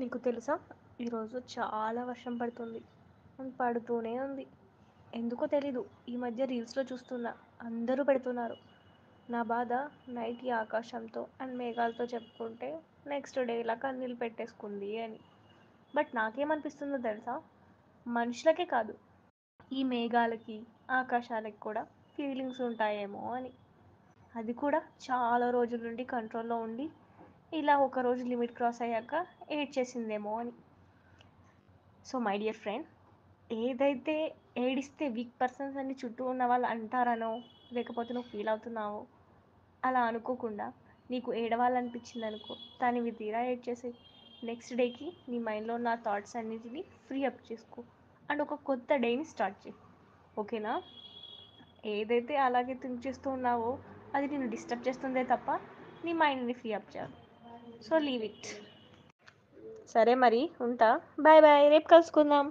నీకు తెలుసా? ఈరోజు చాలా వర్షం పడుతుంది. పడుతూనే ఉంది. ఎందుకో తెలీదు. ఈ మధ్య రీల్స్‌లో చూస్తున్నా. అందరూ పెడుతున్నారు. నా బాధ నైట్ ఈ ఆకాశంతో అండ్ మేఘాలతో చెప్పుకుంటే నెక్స్ట్ డే ఇలా కన్నీళ్ళు పెట్టేసుకుంది అని. బట్ నాకేమనిపిస్తుందో తెలుసా? మనుషులకే కాదు, ఈ మేఘాలకి, ఆకాశాలకి కూడా ఫీలింగ్స్ ఉంటాయేమో అని. అది కూడా చాలా రోజుల నుండి కంట్రోల్‌లో ఉండి ఇలా ఒకరోజు లిమిట్ క్రాస్ అయ్యాక ఏడ్చేసిందేమో అని. సో మై డియర్ ఫ్రెండ్, ఏదైతే ఏడిస్తే వీక్ పర్సన్స్ అని చుట్టూ ఉన్న వాళ్ళు అంటారనో, లేకపోతే నువ్వు ఫీల్ అవుతున్నావో అలా అనుకోకుండా నీకు ఏడవాలనిపించింది అనుకో, తనివి తీరా ఏడ్చేసి నెక్స్ట్ డేకి నీ మైండ్లో ఉన్న థాట్స్ అన్నిటిని ఫ్రీ అప్ చేసుకో అండ్ ఒక కొత్త డేని స్టార్ట్ చేయి. ఓకేనా? ఏదైతే అలాగే థింక్ చేస్తూ ఉన్నావో అది నేను డిస్టర్బ్ చేస్తుందే తప్ప నీ మైండ్ని ఫ్రీ అప్ చేయాలి. So leave it. సరే మరి ఉంటా. బాయ్ బాయ్, రేపు కలుసుకుందాం.